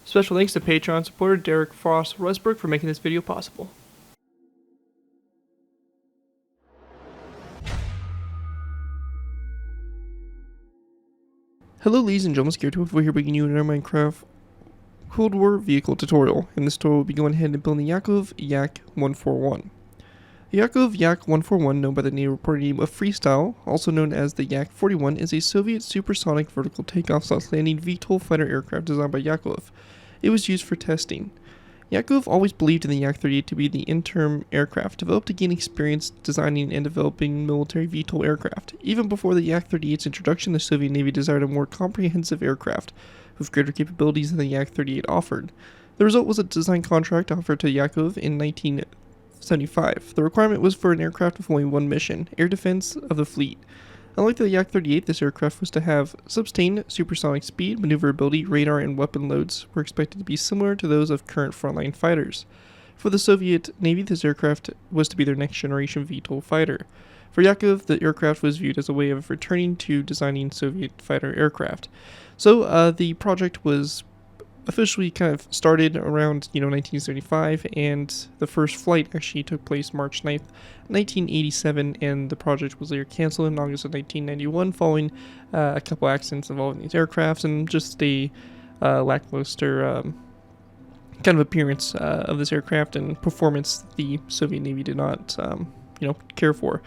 Special thanks to Patreon supporter DerekFrostWestbrook for making this video possible. Hello ladies and gentlemen, Scared here bringing you another Minecraft Cold War vehicle tutorial. In this tutorial we'll be going ahead and building the Yak-141. The Yak-141, known by the reported name of Freestyle, also known as the Yak-41, is a Soviet supersonic vertical takeoff/landing VTOL fighter aircraft designed by Yakov. It was used for testing. Yakov always believed in the Yak-38 to be the interim aircraft developed to gain experience designing and developing military VTOL aircraft. Even before the Yak-38's introduction, the Soviet Navy desired a more comprehensive aircraft with greater capabilities than the Yak-38 offered. The result was a design contract offered to Yakov in 1975. The requirement was for an aircraft with only one mission: air defense of the fleet. Unlike the Yak-38, this aircraft was to have sustained supersonic speed, maneuverability, radar, and weapon loads were expected to be similar to those of current frontline fighters. For the Soviet Navy, this aircraft was to be their next-generation VTOL fighter. For Yakov, the aircraft was viewed as a way of returning to designing Soviet fighter aircraft. So the project was officially kind of started around 1975, and the first flight actually took place March 9th, 1987, and the project was later canceled in August of 1991 following a couple accidents involving these aircrafts and just a lackluster kind of appearance of this aircraft and performance the Soviet Navy did not care for.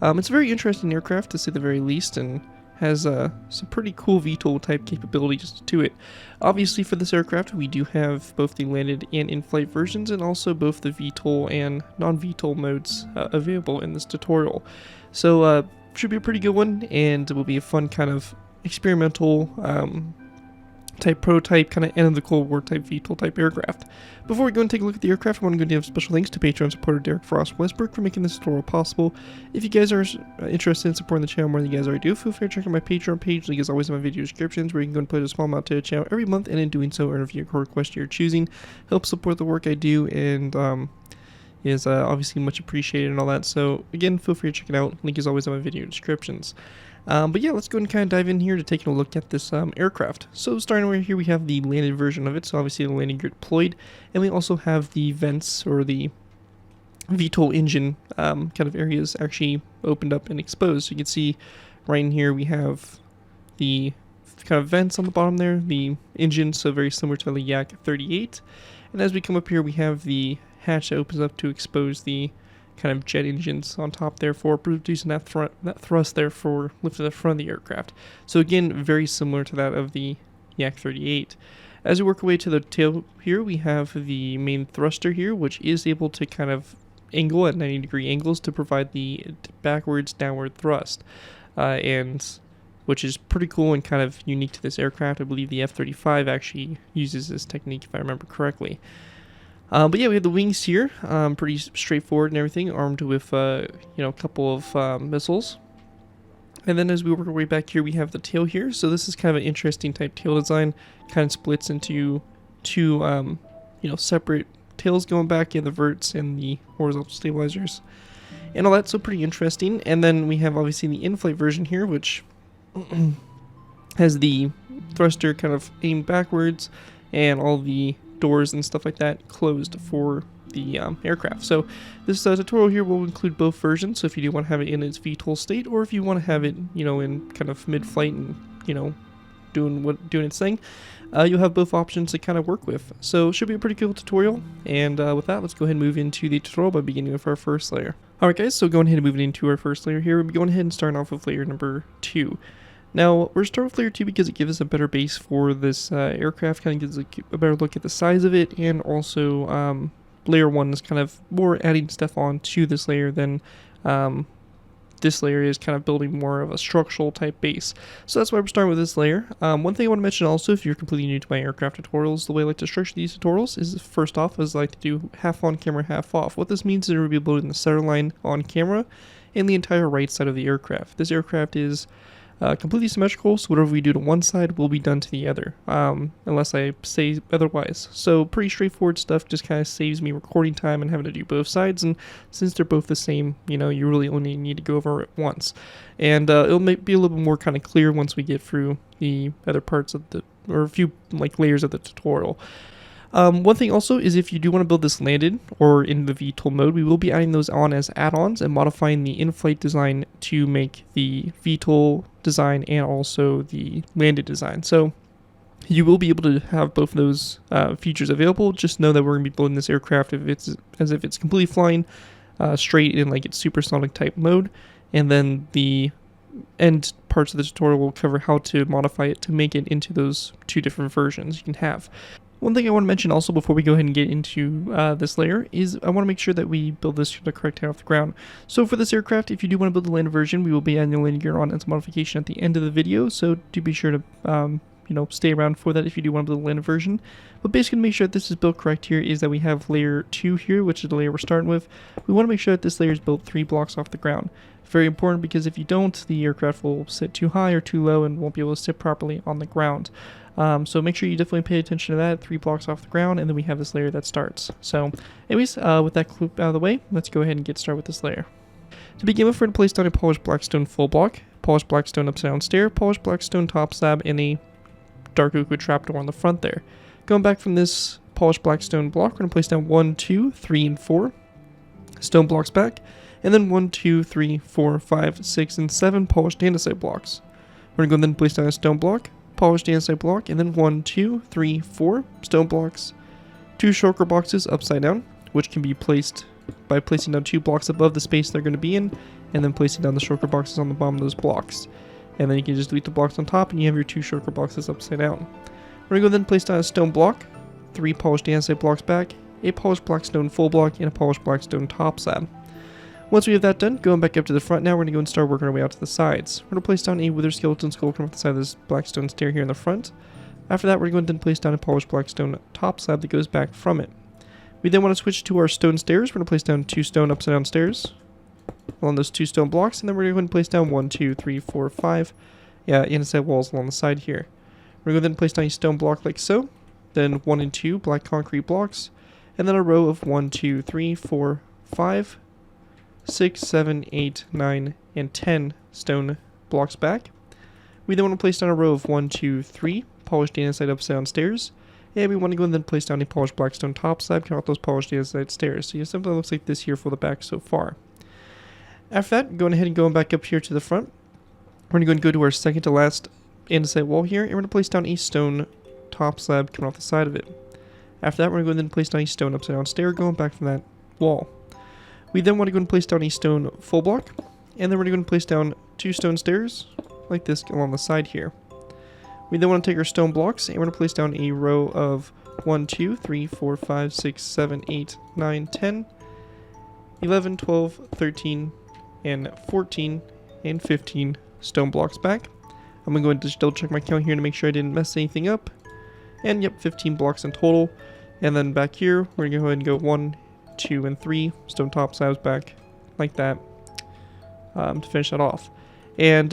It's a very interesting aircraft to say the very least, and has some pretty cool VTOL type capabilities to it. Obviously for this aircraft we do have both the landed and in-flight versions, and also both the VTOL and non-VTOL modes available in this tutorial. So should be a pretty good one, and it will be a fun kind of experimental type prototype, kind of end of the Cold War type VTOL type aircraft. Before we go and take a look at the aircraft, I want to go and give special thanks to Patreon supporter DerekFrostWestbrook for making this tutorial possible. If you guys are interested in supporting the channel more than you guys already do, feel free to check out my Patreon page. Link is always in my video descriptions, where you can go and put a small amount to the channel every month, and in doing so earn a viewer request you're choosing. Help support the work I do, and is obviously much appreciated and all that. So again, feel free to check it out. Link is always in my video descriptions. But yeah, let's go and kind of dive in here to taking a look at this aircraft. So starting right here, we have the landed version of it, so obviously the landing gear deployed, and we also have the vents, or the VTOL engine kind of areas actually opened up and exposed. So you can see right in here we have the kind of vents on the bottom there, the engine, so very similar to the Yak-38. And as we come up here, we have the hatch that opens up to expose the kind of jet engines on top there for producing that thrust there for lifting the front of the aircraft. So again, very similar to that of the Yak-38. As we work our way to the tail here, we have the main thruster here, which is able to kind of angle at 90-degree angles to provide the backwards downward thrust, and which is pretty cool and kind of unique to this aircraft. I believe the F-35 actually uses this technique, if I remember correctly. But yeah, we have the wings here, pretty straightforward and everything, armed with a couple of missiles. And then as we work our way back here, we have the tail here. So this is kind of an interesting type tail design. Kind of splits into two separate tails going back, in the verts and the horizontal stabilizers and all that. So pretty interesting. And then we have obviously the in-flight version here, which has the thruster kind of aimed backwards and all the doors and stuff like that closed for the aircraft. So this tutorial here will include both versions, so if you do want to have it in its VTOL state, or if you want to have it in kind of mid-flight and doing its thing, you'll have both options to kind of work with. So it should be a pretty cool tutorial, and with that, let's go ahead and move into the tutorial by beginning with our first layer. Alright guys, so going ahead and moving into our first layer here, we'll be going ahead and starting off with layer number 2. Now, we're starting with layer 2 because it gives us a better base for this aircraft, kind of gives a better look at the size of it, and also layer 1 is kind of more adding stuff on to this layer than this layer is kind of building more of a structural type base. So that's why we're starting with this layer. One thing I want to mention also, if you're completely new to my aircraft tutorials, the way I like to structure these tutorials is, first off, I like to do half on camera, half off. What this means is we'll be building the center line on camera and the entire right side of the aircraft. This aircraft is completely symmetrical, so whatever we do to one side will be done to the other, unless I say otherwise. So pretty straightforward stuff, just kind of saves me recording time and having to do both sides, and since they're both the same, you really only need to go over it once. And it'll be a little bit more kind of clear once we get through the other parts of the or a few like layers of the tutorial. One thing also is if you do want to build this landed or in the VTOL mode, we will be adding those on as add-ons and modifying the in-flight design to make the VTOL design and also the landed design. So you will be able to have both of those features available. Just know that we're going to be building this aircraft as if it's completely flying straight in like its supersonic type mode, and then the end parts of the tutorial will cover how to modify it to make it into those two different versions you can have. One thing I want to mention also before we go ahead and get into this layer is I want to make sure that we build this to the correct height off the ground. So for this aircraft, if you do want to build the landed version, we will be adding the landing gear on as a modification at the end of the video, so do be sure to stay around for that if you do want to build the landed version. But basically to make sure that this is built correct here is that we have layer 2 here, which is the layer we're starting with. We want to make sure that this layer is built 3 blocks off the ground. Very important, because if you don't, the aircraft will sit too high or too low and won't be able to sit properly on the ground. So make sure you definitely pay attention to that, 3 blocks off the ground, and then we have this layer that starts. So anyways, with that clip out of the way, let's go ahead and get started with this layer. To begin with, we're going to place down a polished blackstone full block, polished blackstone upside down stair, polished blackstone top slab, and a dark oak with trapdoor on the front there. Going back from this polished blackstone block, we're going to place down 1, 2, 3, and 4 stone blocks back, and then 1, 2, 3, 4, 5, 6, and 7 polished andesite blocks. We're going to go then place down a stone block, polished andesite block, and then 1, 2, 3, 4 stone blocks, 2 shulker boxes upside down, which can be placed by placing down 2 blocks above the space they're going to be in, and then placing down the shulker boxes on the bottom of those blocks. And then you can just delete the blocks on top, and you have your 2 shulker boxes upside down. We're going to go then place down a stone block, 3 polished andesite blocks back, a polished blackstone full block, and a polished blackstone top slab. Once we have that done, going back up to the front now, we're going to go and start working our way out to the sides. We're going to place down a wither skeleton skull coming off the side of this blackstone stair here in the front. After that, we're going to then place down a polished blackstone top slab that goes back from it. We then want to switch to our stone stairs. We're going to place down 2 stone upside down stairs along those 2 stone blocks, and then we're going to go and place down 1, 2, 3, 4, 5 andesite walls along the side here. We're going to then place down a stone block like so, then 1 and 2 black concrete blocks, and then a row of 1, 2, 3, 4, 5, 6, 7, 8, 9, and 10 stone blocks back. We then want to place down a row of 1, 2, 3 polished andesite upside down stairs, and we want to go and then place down a polished blackstone top slab coming off those polished andesite stairs. So you have something that looks like this here for the back so far. After that, going ahead and going back up here to the front, we're going to go to our second to last andesite wall here, and we're going to place down a stone top slab coming off the side of it. After that, we're going to go and then place down a stone upside down stair going back from that wall. We then want to go and place down a stone full block, and then we're going to go and place down 2 stone stairs like this along the side here. We then want to take our stone blocks, and we're going to place down a row of 1, 2, 3, 4, 5, 6, 7, 8, 9, 10, 11, 12, 13, and 14, and 15 stone blocks back. I'm going to go and just double check my count here to make sure I didn't mess anything up. And yep, 15 blocks in total. And then back here, we're going to go ahead and go 1, 2, and 3 stone top slabs back like that to finish that off. And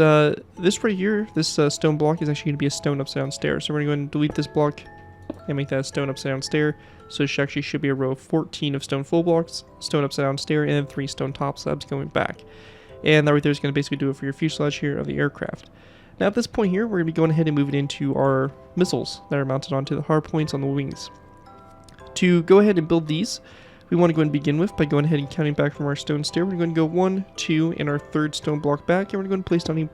this right here, this stone block is actually going to be a stone upside down stair. So we're going to go ahead and delete this block and make that a stone upside down stair. So it actually should be a row of 14 of stone full blocks, stone upside down stair, and then 3 stone top slabs going back. And that right there is going to basically do it for your fuselage here of the aircraft. Now at this point here, we're going to be going ahead and moving into our missiles that are mounted onto the hard points on the wings. To go ahead and build these, we want to go and begin with by going ahead and counting back from our stone stair. We're going to go 1, 2, and our 3rd stone block back, and we're going to place down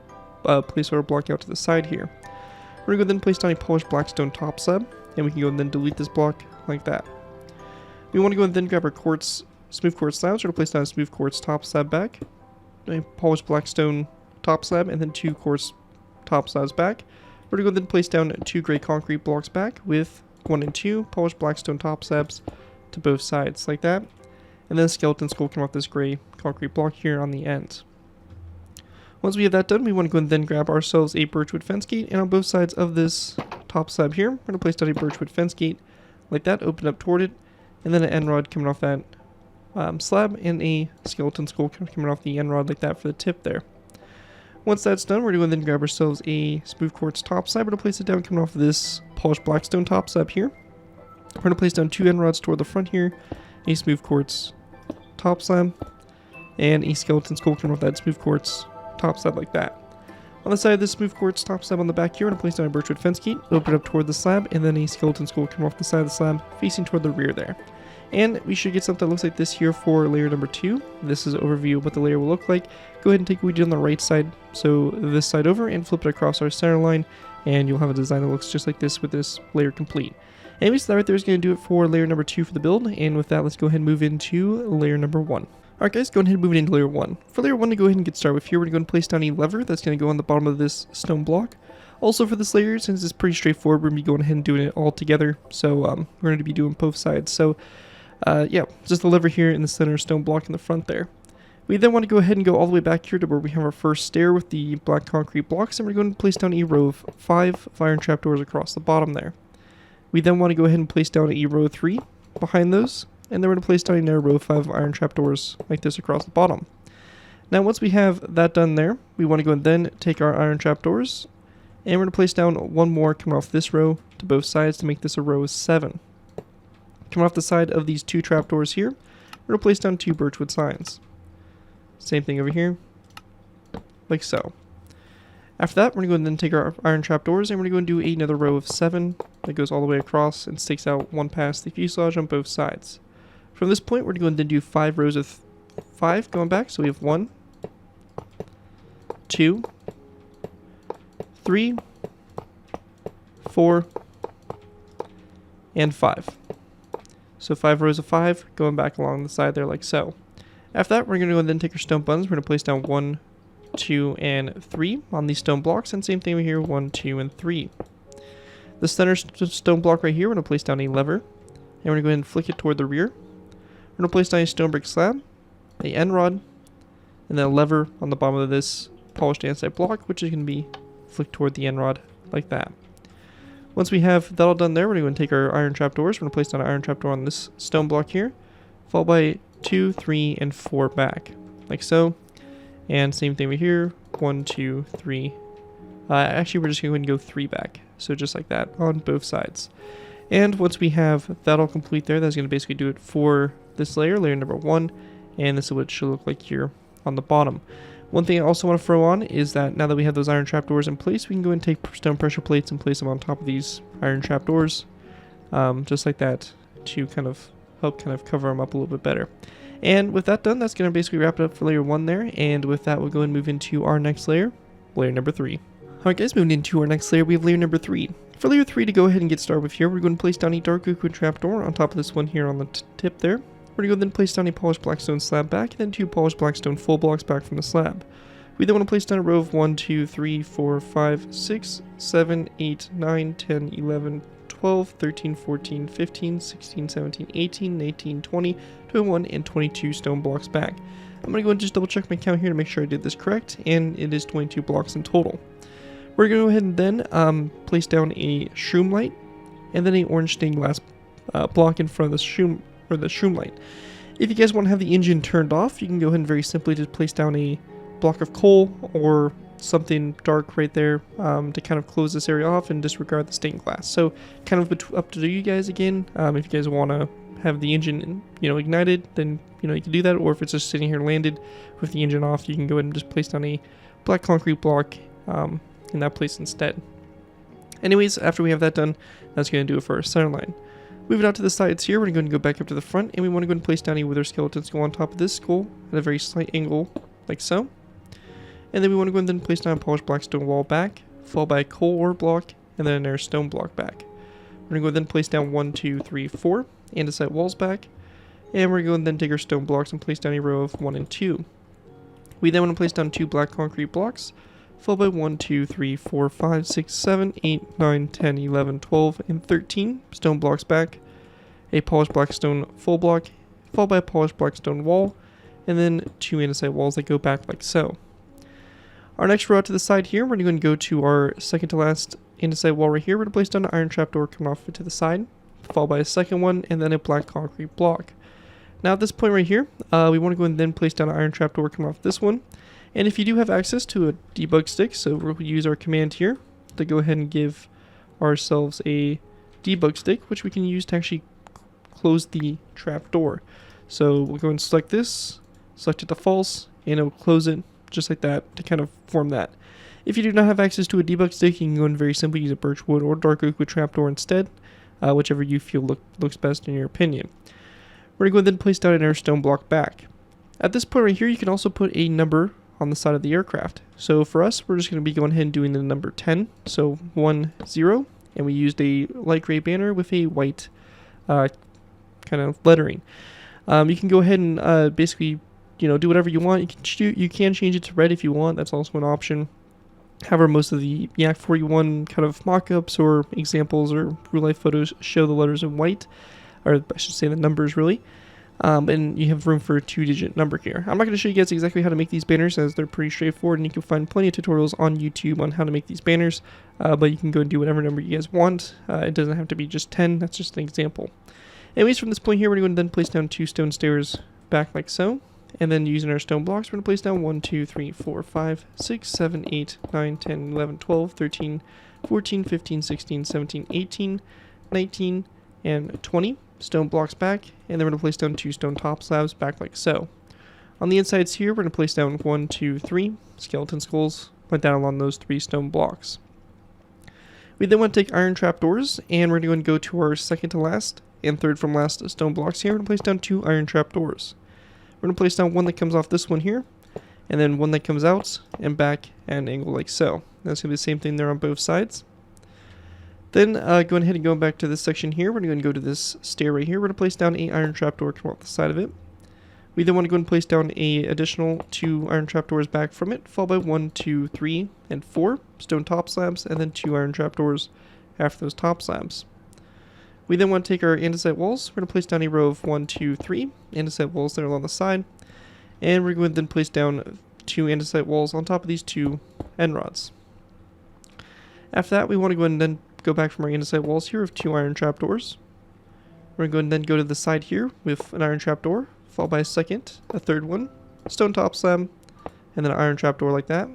a placeholder block out to the side here. We're going to go then place down a polished blackstone top slab, and we can go and then delete this block like that. We want to go and then grab our smooth quartz slabs. We're going to place down a smooth quartz top slab back, a polished blackstone top slab, and then 2 quartz top slabs back. We're going to go then place down 2 gray concrete blocks back with 1 and 2 polished blackstone top slabs to both sides like that. And then a skeleton skull came off this gray concrete block here on the end. Once we have that done, we want to go and then grab ourselves a birchwood fence gate, and on both sides of this top slab here, we're going to place down a birchwood fence gate like that, open up toward it, and then an end rod coming off that slab, and a skeleton skull coming off the end rod like that for the tip there. Once that's done, we're going to then grab ourselves a smooth quartz top slab. We're going to place it down coming off of this polished blackstone top slab here. We're going to place down 2 end rods toward the front here, a smooth quartz top slab, and a skeleton skull coming off that smooth quartz top slab like that. On the side of this smooth quartz top slab on the back here, we're going to place down a birchwood fence gate, open up toward the slab, and then a skeleton skull come off the side of the slab, facing toward the rear there. And we should get something that looks like this here for layer number 2. This is an overview of what the layer will look like. Go ahead and take what we did on the right side, so this side over, and flip it across our center line, and you'll have a design that looks just like this with this layer complete. Anyways, that right there is going to do it for layer number 2 for the build, and with that, let's go ahead and move into layer number 1. Alright guys, go ahead and move it into layer 1. For layer 1 to go ahead and get started with here, we're going to go and place down a lever that's going to go on the bottom of this stone block. Also for this layer, since it's pretty straightforward, we're going to be going ahead and doing it all together, so we're going to be doing both sides. So yeah, just the lever here in the center stone block in the front there. We then want to go ahead and go all the way back here to where we have our first stair with the black concrete blocks, and we're going to place down a row of 5 iron trapdoors across the bottom there. We then want to go ahead and place down a row of 3 behind those, and then we're going to place down another row of 5 iron trapdoors like this across the bottom. Now once we have that done there, we want to go and then take our iron trapdoors, and we're going to place down one more coming off this row to both sides to make this a row of 7. Coming off the side of these 2 trapdoors here, we're going to place down 2 birchwood signs. Same thing over here, like so. After that, we're going to go and then take our iron trapdoors, and we're going to go and do another row of 7 that goes all the way across and stakes out one past the fuselage on both sides. From this point, we're going to go and then do 5 rows of 5 going back. So we have 1, 2, 3, 4, and 5. So 5 rows of 5 going back along the side there like so. After that, we're going to go and then take our stone buttons. We're going to place down 1, 2, and 3 on these stone blocks, and same thing over here, 1, 2, and 3. The center stone block right here, we're going to place down a lever, and we're going to go ahead and flick it toward the rear. We're going to place down a stone brick slab, a end rod, and then a lever on the bottom of this polished andesite block, which is going to be flicked toward the end rod like that. Once we have that all done there, we're going to take our iron trapdoors. We're going to place down an iron trapdoor on this stone block here, followed by 2, 3, and 4 back, like so. And same thing over here, 1, 2, 3. Actually, we're just going to go 3 back, so just like that on both sides. And once we have that all complete there, that's going to basically do it for this layer, layer number 1, and this is what it should look like here on the bottom. One thing I also want to throw on is that now that we have those iron trapdoors in place, we can go and take stone pressure plates and place them on top of these iron trapdoors, just like that, to kind of help cover them up a little bit better. And with that done, that's going to basically wrap it up for layer 1 there, and with that we'll go and move into our next layer, layer number 3. Alright guys, moving into our next layer, we have layer number 3. For layer 3 to go ahead and get started with here, we're going to place down a dark oak wood trapdoor on top of this one here on the tip there. We're going to go then place down a polished blackstone slab back, and then 2 polished blackstone full blocks back from the slab. We then want to place down a row of 1, 2, 3, 4, 5, 6, 7, 8, 9, 10, 11, 12, 13, 14, 15, 16, 17, 18, 19, 20, 21, and 22 stone blocks back. I'm going to go and just double check my count here to make sure I did this correct, and it is 22 blocks in total. We're going to go ahead and then place down a shroom light, and then a orange stained glass block in front of the shroom light. If you guys want to have the engine turned off, you can go ahead and very simply just place down a block of coal or something dark right there to kind of close this area off and disregard the stained glass. So kind of up to you guys again. If you guys want to have the engine ignited, then you can do that, or if it's just sitting here landed with the engine off, you can go ahead and just place down a black concrete block in that place instead. Anyways, after we have that done, that's going to do it for our center line. Moving out to the sides here, we're going to go back up to the front, and we want to go and place down a wither skeleton skull on top of this skull at a very slight angle, like so. And then we want to go and then place down a polished blackstone wall back, followed by a coal ore block, and then another stone block back. We're going to go then place down 1, 2, 3, 4 andesite walls back, and we're going to then take our stone blocks and place down a row of 1 and 2. We then want to place down 2 black concrete blocks, followed by 1, 2, 3, 4, 5, 6, 7, 8, 9, 10, 11, 12, and 13 stone blocks back, a polished blackstone full block, followed by a polished blackstone wall, and then 2 andesite walls that go back like so. Our next row out to the side here, we're going to go to our second to last andesite wall right here. We're going to place down an iron trapdoor coming off it to the side, followed by a second one, and then a black concrete block. Now at this point right here, we want to go and then place down an iron trapdoor coming off this one. And if you do have access to a debug stick, so we'll use our command here to go ahead and give ourselves a debug stick, which we can use to actually close the trapdoor. So we'll go and select this, select it to false, and it will close it just like that to kind of form that. If you do not have access to a debug stick, you can go and very simply use a birchwood or dark oak with trapdoor instead, whichever you feel looks best in your opinion. We're going to go ahead and place down our stone block back. At this point right here, you can also put a number on the side of the aircraft. So for us, we're just going to be going ahead and doing the number 10, so 10, and we used a light gray banner with a white kind of lettering. You can go ahead and basically, do whatever you want. You can change it to red if you want. That's also an option. However, most of the Yak-141 kind of mock-ups or examples or real-life photos show the letters in white, or I should say the numbers really. And you have room for a 2-digit number here. I'm not going to show you guys exactly how to make these banners, as they're pretty straightforward, and you can find plenty of tutorials on YouTube on how to make these banners, but you can go and do whatever number you guys want. It doesn't have to be just 10, that's just an example. Anyways, from this point here, we're going to then place down 2 stone stairs back like so, and then using our stone blocks, we're going to place down 1, 2, 3, 4, 5, 6, 7, 8, 9, 10, 11, 12, 13, 14, 15, 16, 17, 18, 19, and 20. Stone blocks back, and then we're going to place down 2 stone top slabs back like so. On the insides here, we're going to place down 1, 2, 3 skeleton skulls went down along those 3 stone blocks. We then want to take iron trapdoors, and we're going to go to our second to last and third from last stone blocks here. We're going to place down 2 iron trapdoors. We're going to place down one that comes off this one here, and then one that comes out and back at an angle like so. That's going to be the same thing there on both sides. Then going ahead and going back to this section here, we're going to go to this stair right here. We're going to place down an iron trapdoor come off the side of it. We then want to go and place down an additional 2 iron trapdoors back from it, followed by 1, 2, 3, and 4 stone top slabs, and then 2 iron trapdoors after those top slabs. We then want to take our andesite walls. We're going to place down a row of 1, 2, 3 andesite walls there along the side, and we're going to then place down 2 andesite walls on top of these 2 end rods. After that, we want to go ahead and then go back from our andesite walls here with 2 iron trapdoors. We're going to then go to the side here with an iron trapdoor, followed by a second, a third one, stone top slab, and then an iron trapdoor like that.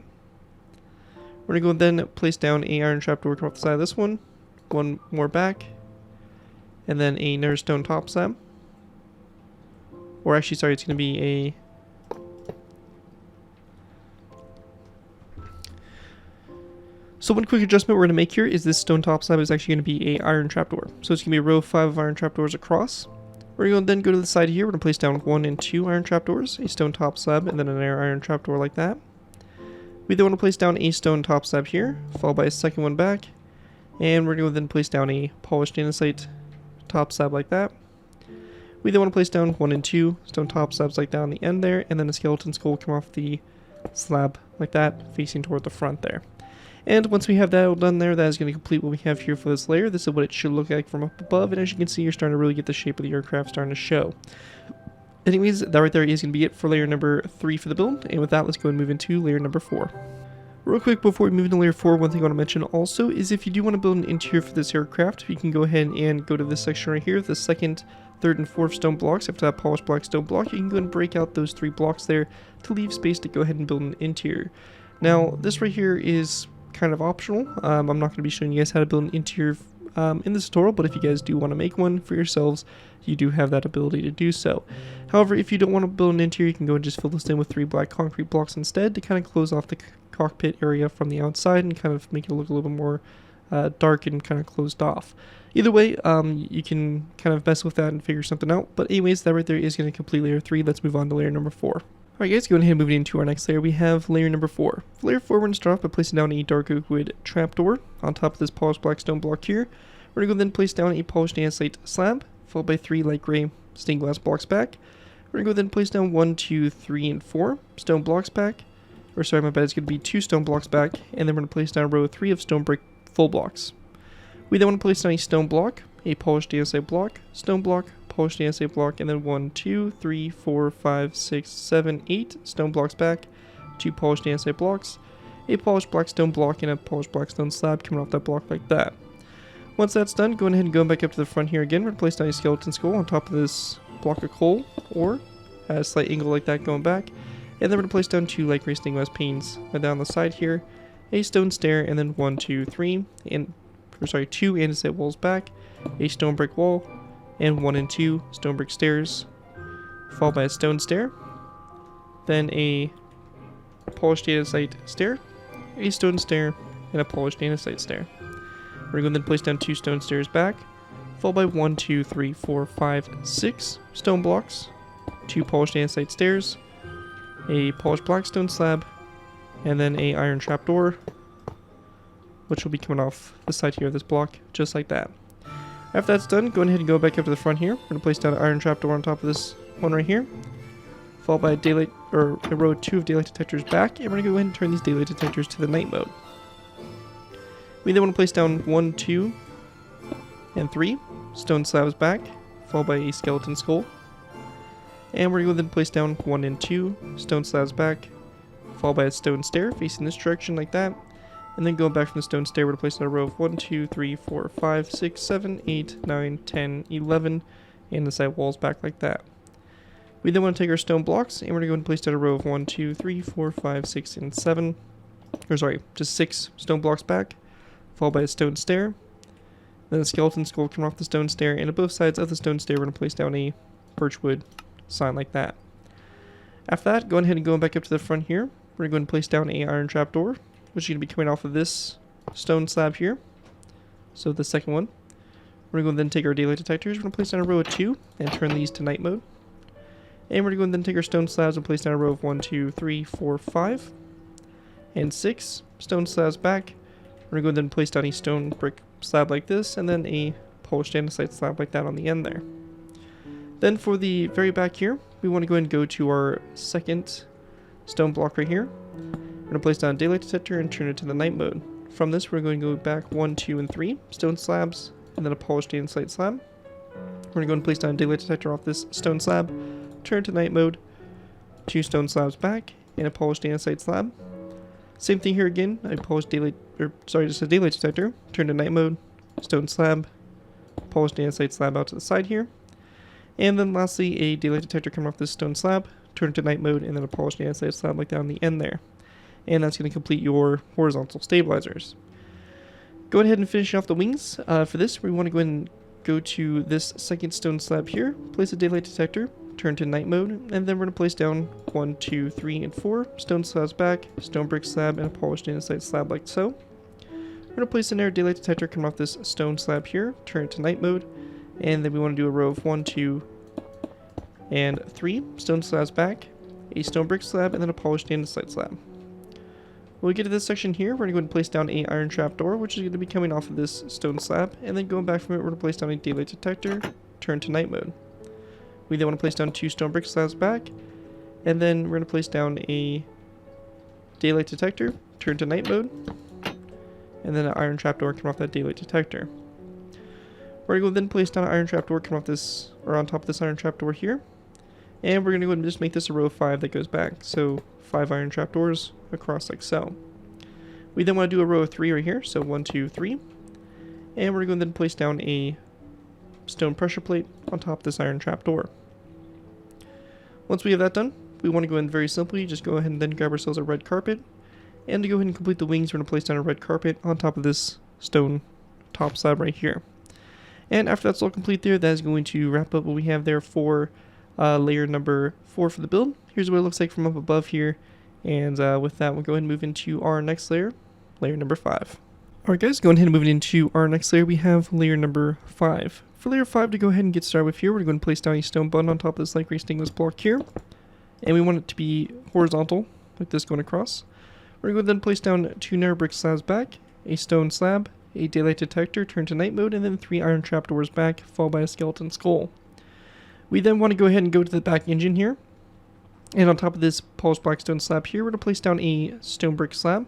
We're going to go then place down an iron trapdoor come off the side of this one more back, and then another stone top slab. Or actually, sorry, it's going to be a... So one quick adjustment we're going to make here is this stone top slab is actually going to be a iron trapdoor. So it's going to be a row of 5 of iron trapdoors across. We're going to then go to the side here. We're going to place down 1 and 2 iron trapdoors, a stone top slab, and then another iron trapdoor like that. We then want to place down a stone top slab here, followed by a second one back. And we're going to then place down a polished andesite top slab like that. We then want to place down 1 and 2 stone top slabs like that on the end there, and then a skeleton skull come off the slab like that, facing toward the front there. And once we have that all done there, that is going to complete what we have here for this layer. This is what it should look like from up above, and as you can see, you're starting to really get the shape of the aircraft starting to show. Anyways, that right there is going to be it for layer number 3 for the build, and with that, let's go and move into layer number 4. Real quick, before we move into layer 4, one thing I want to mention also is if you do want to build an interior for this aircraft, you can go ahead and go to this section right here, the second, third, and fourth stone blocks. After that polished black stone block, you can go and break out those 3 blocks there to leave space to go ahead and build an interior. Now, this right here is kind of optional. I'm not going to be showing you guys how to build an interior in this tutorial, but if you guys do want to make one for yourselves, you do have that ability to do so. However, if you don't want to build an interior, you can go and just fill this in with 3 black concrete blocks instead to kind of close off the cockpit area from the outside and kind of make it look a little bit more dark and kind of closed off. Either way, you can kind of mess with that and figure something out, but anyways, that right there is going to complete layer 3. Let's move on to layer number 4. Alright guys, going ahead and moving into our next layer, we have layer number 4. For layer 4, we're going to start off by placing down a dark oak wood trapdoor on top of this polished black stone block here. We're going to go then place down a polished andesite slab, followed by 3 light gray stained glass blocks back. We're going to go then place down 1, 2, 3, and 4 stone blocks back. Or sorry, my bad, it's going to be 2 stone blocks back, and then we're going to place down a row of 3 of stone brick full blocks. We then want to place down a stone block, a polished andesite block, stone block, polished andesite block, and then 1, 2, 3, 4, 5, 6, 7, 8 stone blocks back, 2 polished andesite blocks, a polished black stone block, and a polished black stone slab coming off that block like that. Once that's done, go ahead and go back up to the front here again. We're going to place down a skeleton skull on top of this block of coal, or at a slight angle like that going back, and then we're going to place down 2 light gray stained glass panes down the side here, a stone stair, and then 1, 2, 3, and 2 andesite walls back, a stone brick wall, and 1 and 2 stone brick stairs, followed by a stone stair, then a polished andesite stair, a stone stair, and a polished andesite stair. We're going to then place down 2 stone stairs back, followed by 1, 2, 3, 4, 5, 6 stone blocks, 2 polished andesite stairs, a polished blackstone slab, and then a iron trapdoor, which will be coming off the side here of this block, just like that. After that's done, go ahead and go back up to the front here. We're going to place down an iron trapdoor on top of this one right here, followed by a row 2 of daylight detectors back, and we're going to go ahead and turn these daylight detectors to the night mode. We then want to place down 1, 2, and 3 stone slabs back, followed by a skeleton skull. And we're going to then place down 1 and 2 stone slabs back, followed by a stone stair facing this direction like that. And then going back from the stone stair, we're going to place down a row of 1, 2, 3, 4, 5, 6, 7, 8, 9, 10, 11, and the side walls back like that. We then want to take our stone blocks, and we're going to go and place down a row of 1, 2, 3, 4, 5, 6, and 7. Or sorry, just 6 stone blocks back, followed by a stone stair. Then a skeleton skull coming off the stone stair, and at both sides of the stone stair, we're going to place down a birchwood sign like that. After that, go ahead and go back up to the front here. We're going to go and place down a iron trapdoor, which is going to be coming off of this stone slab here. So the second one. We're going to then take our daylight detectors. We're going to place down a row of 2 and turn these to night mode. And we're going to then take our stone slabs and place down a row of 1, 2, 3, 4, 5, and 6 stone slabs back. We're going to then place down a stone brick slab like this, and then a polished andesite slab like that on the end there. Then for the very back here, we want to go ahead and go to our second stone block right here. We're going to place down a daylight detector and turn it to the night mode. From this, we're going to go back 1, 2, and 3 stone slabs, and then a polished andesite slab. We're going to go and place down a daylight detector off this stone slab, turn to night mode, 2 stone slabs back, and a polished andesite slab. Same thing here again, just a daylight detector, turn to night mode, stone slab, polished andesite slab out to the side here. And then lastly, a daylight detector coming off this stone slab, turn to night mode, and then a polished andesite slab like that on the end there. And that's going to complete your horizontal stabilizers. Go ahead and finish off the wings. For this, we want to go ahead and go to this second stone slab here, place a daylight detector, turn to night mode, and then we're going to place down 1, 2, 3, and 4 stone slabs back, stone brick slab, and a polished andesite slab like so. We're going to place in our daylight detector coming off this stone slab here, turn it to night mode, and then we want to do a row of 1, 2, and 3 stone slabs back, a stone brick slab, and then a polished andesite slab. When we get to this section here, we're going to go ahead and place down a iron trapdoor, which is going to be coming off of this stone slab, and then going back from it, we're going to place down a daylight detector, turn to night mode. We then want to place down 2 stone brick slabs back, and then we're going to place down a daylight detector, turn to night mode, and then an iron trapdoor coming off that daylight detector. We're going to then place down an iron trapdoor coming off this, or on top of this iron trapdoor here, and we're going to go ahead and just make this a row of 5 that goes back, so 5 iron trapdoors across like so. We then want to do a row of 3 right here, so 1, 2, 3, and we're going to then place down a stone pressure plate on top of this iron trapdoor. Once we have that done, we want to go in very simply, just go ahead and then grab ourselves a red carpet, and to go ahead and complete the wings, we're going to place down a red carpet on top of this stone top slab right here. And after that's all complete there, that is going to wrap up what we have there for layer number 4 for the build. Here's what it looks like from up above here, and with that, we'll go ahead and move into our next layer, layer number 5. Alright guys, going ahead and moving into our next layer, we have layer number 5. For layer 5, to go ahead and get started with here, we're going to place down a stone button on top of this light gray stainless block here. And we want it to be horizontal, like this going across. We're going to then place down 2 narrow brick slabs back, a stone slab, a daylight detector, turn to night mode, and then 3 iron trapdoors back, followed by a skeleton skull. We then want to go ahead and go to the back engine here. And on top of this polished black stone slab here, we're going to place down a stone brick slab,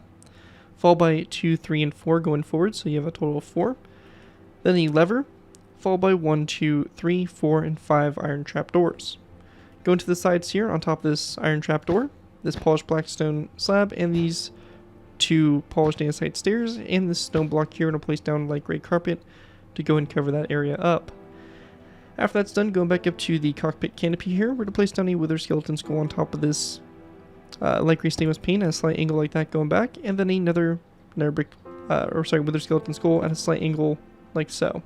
followed by 2, 3, and 4 going forward, so you have a total of 4. Then a lever, followed by 1, 2, 3, 4, and 5 iron trapdoors. Going to the sides here, on top of this iron trapdoor, this polished black stone slab, and these 2 polished andesite stairs, and this stone block here, we're going to place down light gray carpet to go and cover that area up. After that's done, going back up to the cockpit canopy here, we're going to place down a withered skeleton skull on top of this light gray stainless paint at a slight angle like that going back, and then another withered skeleton skull at a slight angle like so.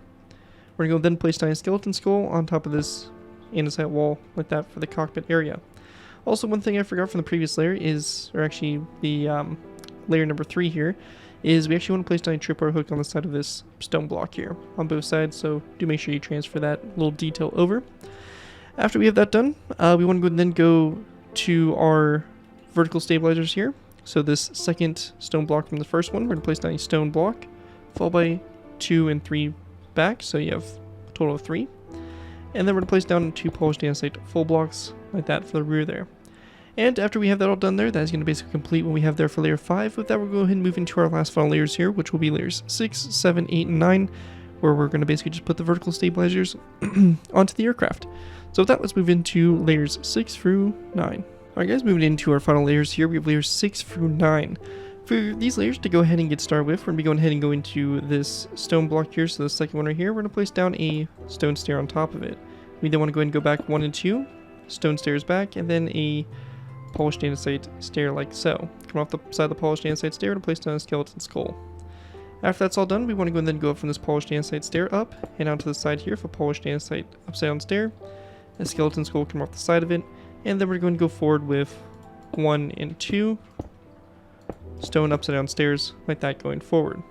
We're going to then place down a skeleton skull on top of this andesite wall like that for the cockpit area. Also, one thing I forgot from the previous layer is, or actually the layer number 3 here is we actually want to place down a tripwire hook on the side of this stone block here on both sides, so do make sure you transfer that little detail over. After we have that done, we want to then go to our vertical stabilizers here. So this second stone block from the first one, we're going to place down a stone block, followed by 2 and 3 back, so you have a total of 3. And then we're going to place down 2 polished andesite full blocks, like that for the rear there. And after we have that all done there, that is going to basically complete what we have there for layer 5. With that, we'll go ahead and move into our last final layers here, which will be layers 6, 7, 8, and 9, where we're going to basically just put the vertical stabilizers onto the aircraft. So with that, let's move into layers 6 through 9. Alright guys, moving into our final layers here, we have layers 6 through 9. For these layers to go ahead and get started with, we're going to be going ahead and go into this stone block here, so the second one right here, we're going to place down a stone stair on top of it. We then want to go ahead and go back 1 and 2, stone stairs back, and then a polished andesite stair like so. Come off the side of the polished andesite stair and place down a skeleton skull. After that's all done, we want to go and then go up from this polished andesite stair up and out to the side here for polished andesite upside down stair. A skeleton skull come off the side of it, and then we're going to go forward with 1 and 2 stone upside down stairs like that going forward.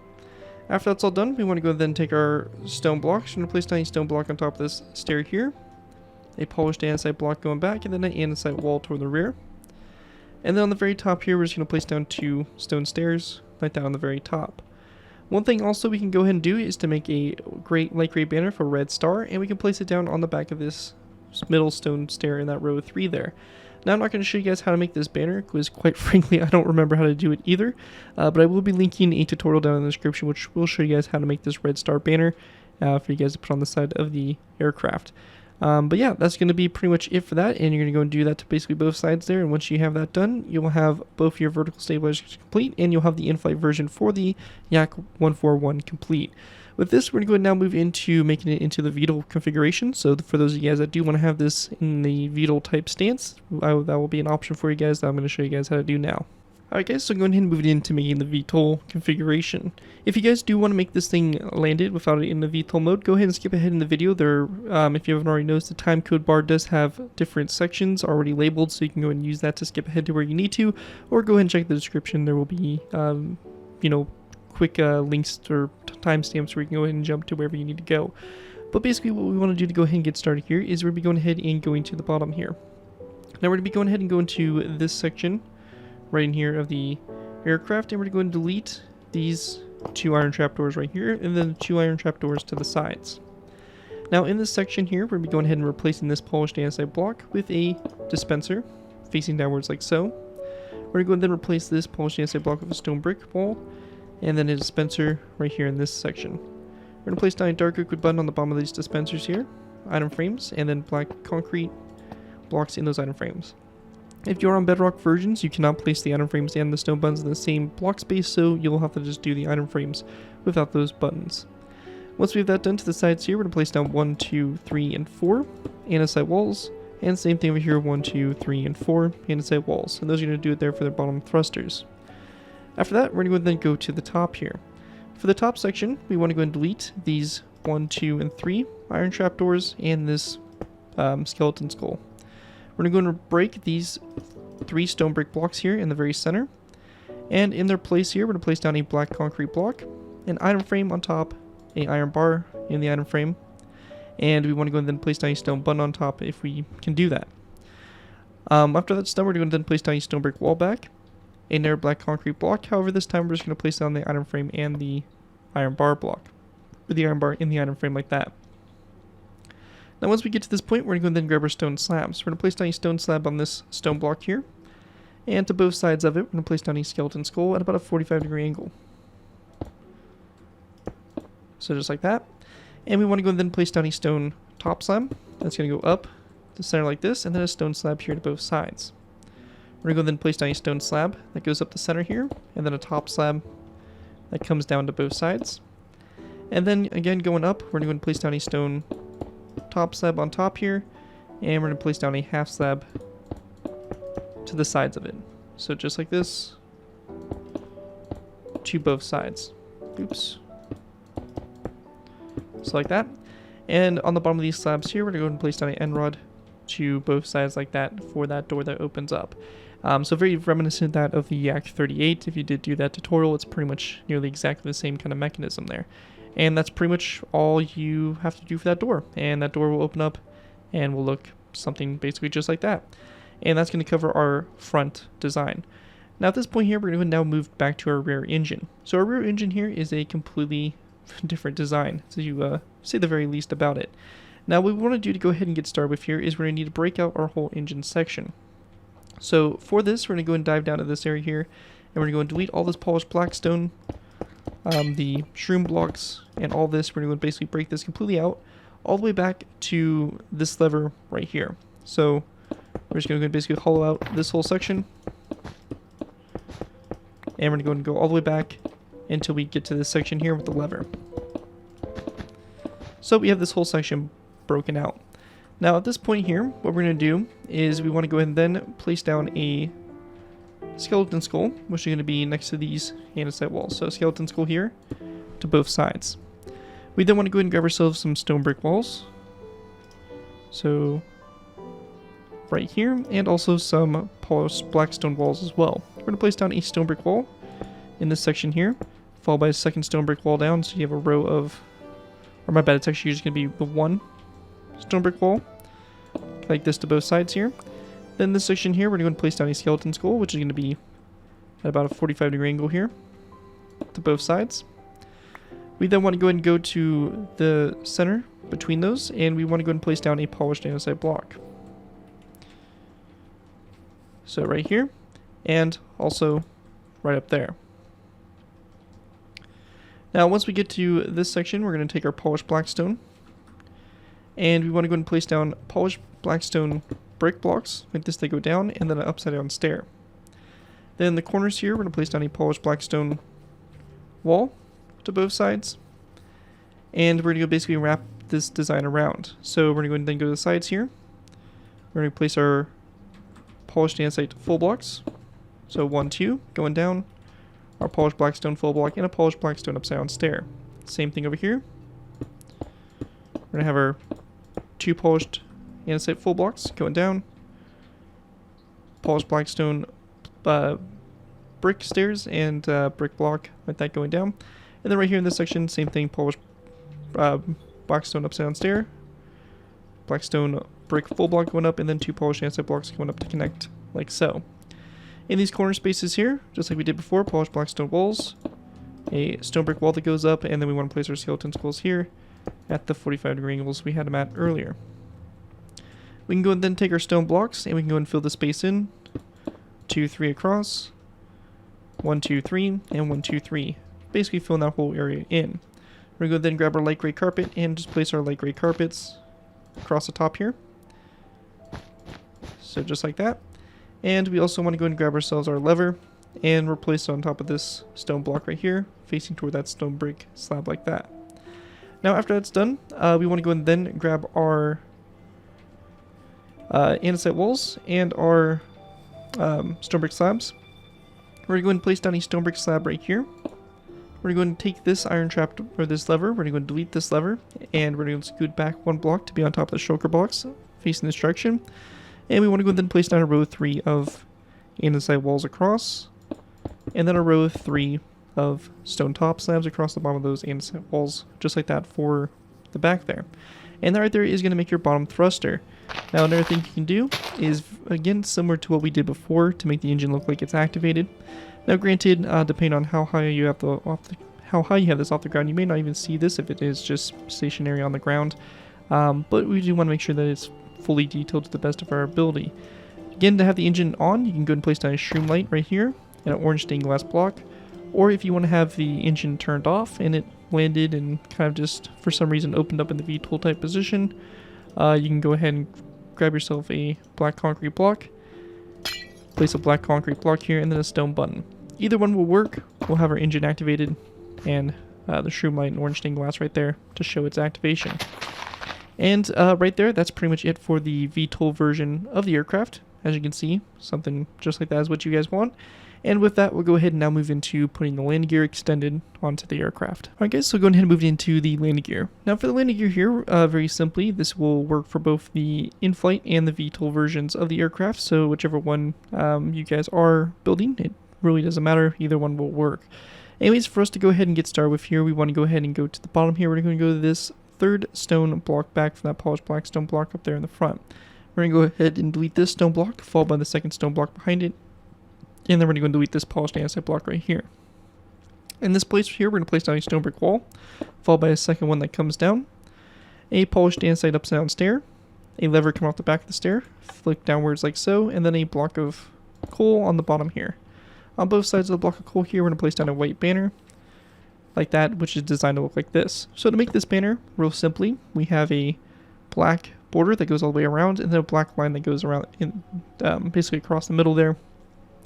After that's all done, we want to go and then take our stone blocks and place down a stone block on top of this stair here, a polished andesite block going back, and then an andesite wall toward the rear. And then on the very top here, we're just going to place down 2 stone stairs like that on the very top. One thing also we can go ahead and do is to make a light gray banner for Red Star, and we can place it down on the back of this middle stone stair in that row 3 there. Now I'm not going to show you guys how to make this banner, because quite frankly I don't remember how to do it either, but I will be linking a tutorial down in the description which will show you guys how to make this Red Star banner for you guys to put on the side of the aircraft. But yeah, that's going to be pretty much it for that, and you're going to go and do that to basically both sides there, and once you have that done, you'll have both your vertical stabilizers complete, and you'll have the in-flight version for the Yak-141 complete. With this, we're going to go and now move into making it into the VTOL configuration, so for those of you guys that do want to have this in the VTOL type stance, that will be an option for you guys that I'm going to show you guys how to do now. Alright guys, so going ahead and moving into making the VTOL configuration. If you guys do want to make this thing landed without it in the VTOL mode, go ahead and skip ahead in the video. There, if you haven't already noticed, the timecode bar does have different sections already labeled, so you can go ahead and use that to skip ahead to where you need to, or go ahead and check the description. There will be, quick links or timestamps where you can go ahead and jump to wherever you need to go. But basically what we want to do to go ahead and get started here is we're going to be going ahead and going to the bottom here. Now we're going to be going ahead and going to this section right in here of the aircraft, and we're going to delete these 2 iron trapdoors right here, and then 2 iron trapdoors to the sides. Now in this section here, we're going to be going ahead and replacing this polished andesite block with a dispenser facing downwards like so. We're going to go and then replace this polished andesite block with a stone brick wall, and then a dispenser right here in this section. We're going to place down a dark liquid button on the bottom of these dispensers here, item frames, and then black concrete blocks in those item frames. If you're on Bedrock versions, you cannot place the item frames and the stone buttons in the same block space, so you'll have to just do the item frames without those buttons. Once we have that done to the sides here, we're going to place down 1, 2, 3, and 4 andesite walls, and same thing over here, 1, 2, 3, and 4 andesite walls, and those are going to do it there for their bottom thrusters. After that, we're going to then go to the top here. For the top section, we want to go and delete these 1, 2, and 3 iron trapdoors and this skeleton skull. We're going to go and break these 3 stone brick blocks here in the very center. And in their place here, we're going to place down a black concrete block, an item frame on top, an iron bar in the item frame, and we want to go and then place down a stone button on top if we can do that. After that's done, we're going to then place down a stone brick wall back, another black concrete block. However, this time we're just going to place down the item frame and the iron bar block, or the iron bar in the item frame like that. Now once we get to this point, we're going to go and then grab our stone slabs. We're going to place down a stone slab on this stone block here, and to both sides of it, we're going to place down a skeleton skull at about a 45-degree angle. So just like that. And we want to go and then place down a stone top slab. That's going to go up the center like this, and then a stone slab here to both sides. We're going to go and then place down a stone slab that goes up the center here, and then a top slab that comes down to both sides. And then again going up, we're going to go and place down a stone top slab on top here, and we're going to place down a half slab to the sides of it. So just like this to both sides. Oops. So like that. And on the bottom of these slabs here, we're going to go and place down an end rod to both sides like that for that door that opens up. So very reminiscent of that of the Yak-38. If you did do that tutorial, it's pretty much nearly exactly the same kind of mechanism there. And that's pretty much all you have to do for that door. And that door will open up and will look something basically just like that. And that's going to cover our front design. Now at this point here, we're going to now move back to our rear engine. So our rear engine here is a completely different design, so you say the very least about it. Now what we want to do to go ahead and get started with here is we're going to need to break out our whole engine section. So for this, we're going to go and dive down to this area here, and we're going to go and delete all this polished blackstone, the shroom blocks, and all this. We're going to basically break this completely out, all the way back to this lever right here. So we're just going to basically hollow out this whole section, and we're going to go all the way back until we get to this section here with the lever. So we have this whole section broken out. Now at this point here, what we're going to do is we want to go ahead and then place down a skeleton skull, which is going to be next to these andesite walls. So skeleton skull here to both sides. We then want to go ahead and grab ourselves some stone brick walls. So right here, and also some polished blackstone walls as well. We're going to place down a stone brick wall in this section here, followed by a second stone brick wall down, so you have a row of, or my bad, it's actually just going to be the one stone brick wall, like this to both sides here. Then this section here, we're going to place down a skeleton skull, which is going to be at about a 45-degree angle here to both sides. We then want to go ahead and go to the center between those, and we want to go ahead and place down a polished andesite block. So right here, and also right up there. Now once we get to this section, we're going to take our polished blackstone, and we want to go ahead and place down polished blackstone brick blocks, like this. They go down, and then an upside down stair. Then in the corners here, we're going to place down a polished blackstone wall to both sides, and we're going to go basically wrap this design around. So we're going to go and then go to the sides here. We're going to place our polished andesite full blocks, so 1, 2, going down, our polished blackstone full block, and a polished blackstone upside down stair. Same thing over here. We're going to have our 2 polished andesite full blocks going down, polished blackstone brick stairs and brick block like that going down, and then right here in this section, same thing, polished blackstone upside down stair, blackstone brick full block going up, and then 2 polished andesite blocks going up to connect like so. In these corner spaces here, just like we did before, polished blackstone walls, a stone brick wall that goes up, and then we want to place our skeleton skulls here at the 45-degree angles we had them at earlier. We can go and then take our stone blocks, and we can go and fill the space in. 2, 3 across, 1, 2, 3, and 1, 2, 3. Basically filling that whole area in. We're going to then grab our light gray carpet and just place our light gray carpets across the top here. So just like that. And we also want to go and grab ourselves our lever and replace it on top of this stone block right here, facing toward that stone brick slab like that. Now after that's done, we want to go and then grab our andesite walls and our stone brick slabs. We're going to go and place down a stone brick slab right here. We're going to take this iron trap, or this lever, we're going to go and delete this lever, and we're going to scoot back 1 block to be on top of the shulker blocks facing this direction. And we want to go and then place down a row 3 of andesite walls across, and then a row 3 of stone top slabs across the bottom of those andesite walls, just like that for the back there. And that right there is going to make your bottom thruster. Now another thing you can do is, again, similar to what we did before, to make the engine look like it's activated. Now granted, depending on how high you have this off the ground, you may not even see this if it is just stationary on the ground. But we do want to make sure that it's fully detailed to the best of our ability. Again, to have the engine on, you can go and place down a shroom light right here and an orange stained glass block. Or if you want to have the engine turned off and it landed and kind of just for some reason opened up in the VTOL type position, you can go ahead and grab yourself a black concrete block, place a black concrete block here, and then a stone button. Either one will work. We'll have our engine activated and the shroom light and orange stained glass right there to show its activation. And right there, that's pretty much it for the VTOL version of the aircraft. as you can see. Something just like that is what you guys want. And with that, we'll go ahead and now move into putting the landing gear extended onto the aircraft. Alright guys, so go ahead and move into the landing gear. Now for the landing gear here, very simply, this will work for both the in-flight and the VTOL versions of the aircraft. So whichever one you guys are building, it really doesn't matter. Either one will work. Anyways, for us to go ahead and get started with here, we want to go ahead and go to the bottom here. We're going to go to this third stone block back from that polished black stone block up there in the front. We're going to go ahead and delete this stone block, followed by the second stone block behind it. And then we're going to go and delete this polished andesite block right here. In this place here, we're going to place down a stone brick wall, followed by a second one that comes down, a polished andesite upside down stair, a lever coming off the back of the stair, flick downwards like so, and then a block of coal on the bottom here. On both sides of the block of coal here, we're going to place down a white banner, like that, which is designed to look like this. So to make this banner, real simply, we have a black border that goes all the way around, and then a black line that goes around, basically across the middle there,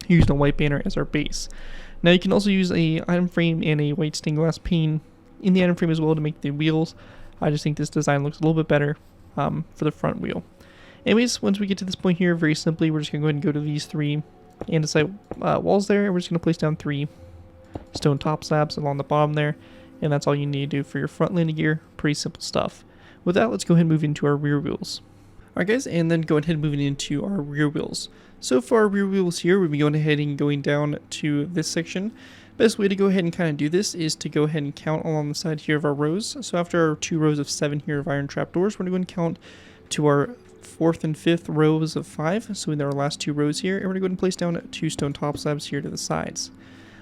using a white banner as our base. Now you can also use a item frame and a white stained glass pane in the item frame as well to make the wheels. I just think this design looks a little bit better for the front wheel. Anyways, once we get to this point here, very simply, we're just going to go ahead and go to these three andesite walls there, and we're just going to place down 3 stone top slabs along the bottom there, and that's all you need to do for your front landing gear. Pretty simple stuff. With that, let's go ahead and move into our rear wheels. Alright guys, and then go ahead and moving into our rear wheels. So for our rear wheels here, we'll be going ahead and going down to this section. Best way to go ahead and kind of do this is to go ahead and count along the side here of our rows. So after our 2 rows of 7 here of iron trapdoors, we're going to go and count to our 4th and 5th rows of 5. So in our last 2 rows here, and we're going to go ahead and place down 2 stone top slabs here to the sides.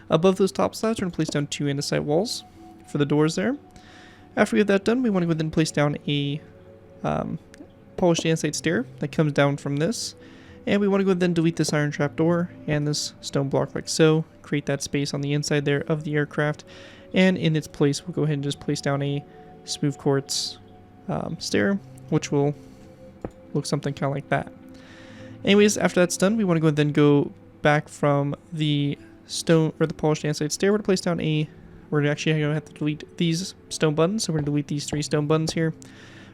Above those top slabs, we're going to place down 2 andesite walls for the doors there. After we have that done, we want to go ahead and place down a polished andesite stair that comes down from this. And we want to go ahead and delete this iron trapdoor and this stone block like so. Create that space on the inside there of the aircraft. And in its place, we'll go ahead and just place down a smooth quartz stair, which will look something kind of like that. Anyways, after that's done, we want to go ahead and then go back from the stone or the polished andesite stair. We're going to place down we're actually going to have to delete these stone buttons. So we're going to delete these 3 stone buttons here.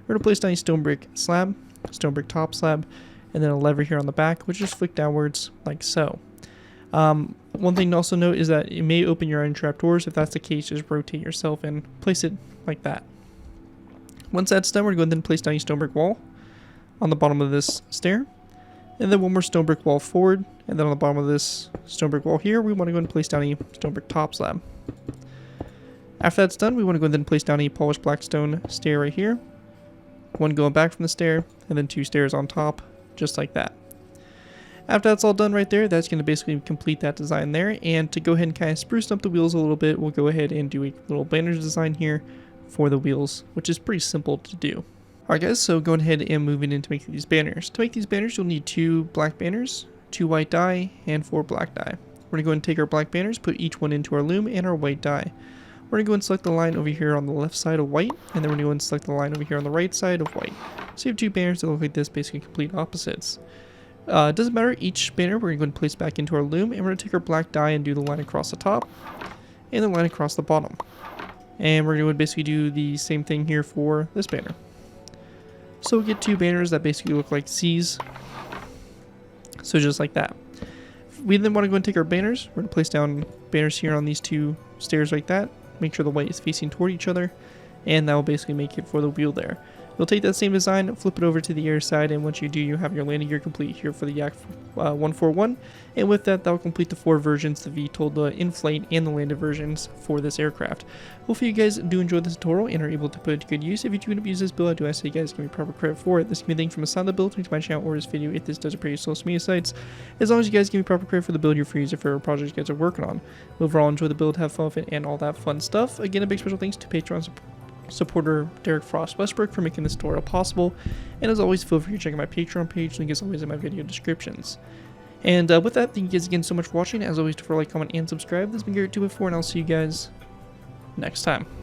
We're going to place down a stone brick slab, stone brick top slab, and then a lever here on the back, which just flick downwards like so. One thing to also note is that it may open your iron trapdoors. If that's the case, just rotate yourself and place it like that. Once that's done, we're going to then place down a stone brick wall on the bottom of this stair, and then one more stone brick wall forward, and then on the bottom of this stone brick wall here, we want to go and place down a stone brick top slab. After that's done, we want to go and then place down a polished black stone stair right here, one going back from the stair, and then 2 stairs on top, just like that. After that's all done right there, that's going to basically complete that design there. And to go ahead and kind of spruce up the wheels a little bit, we'll go ahead and do a little banner design here for the wheels, which is pretty simple to do. Alright guys, so going ahead and moving in to make these banners. To make these banners, you'll need 2 black banners, 2 white die, and 4 black die. We're going to go and take our black banners, put each one into our loom and our white die. We're going to go and select the line over here on the left side of white, and then we're going to go and select the line over here on the right side of white. So you have 2 banners that look like this, basically complete opposites. It doesn't matter, each banner we're going to go and place back into our loom, and we're going to take our black die and do the line across the top, and the line across the bottom. And we're going to basically do the same thing here for this banner. So we get 2 banners that basically look like C's. So just like that. We then want to go and take our banners. We're going to place down banners here on these 2 stairs like that. Make sure the white is facing toward each other, and that will basically make it for the wheel there. You'll take that same design, flip it over to the air side, and once you do, you have your landing gear complete here for the Yak-141. And with that, that will complete the 4 versions, the VTOL, the in-flight, and the landed versions for this aircraft. Hopefully you guys do enjoy this tutorial and are able to put it to good use. If you do end up using this build, I do ask that you guys give me proper credit for it. This can be anything from a sound of the build, link to my channel, or this video if this does appear to social media sites. As long as you guys give me proper credit for the build, you're free to use it for projects you guys are working on. Overall, enjoy the build, have fun with it, and all that fun stuff. Again, a big special thanks to Patreon supporter DerekFrostWestbrook for making this tutorial possible, and as always, feel free to check out my Patreon page, link is always in my video descriptions. And with that, thank you guys again so much for watching. As always, don't forget to like, comment, and subscribe. This has been Garrett2 before, and I'll see you guys next time.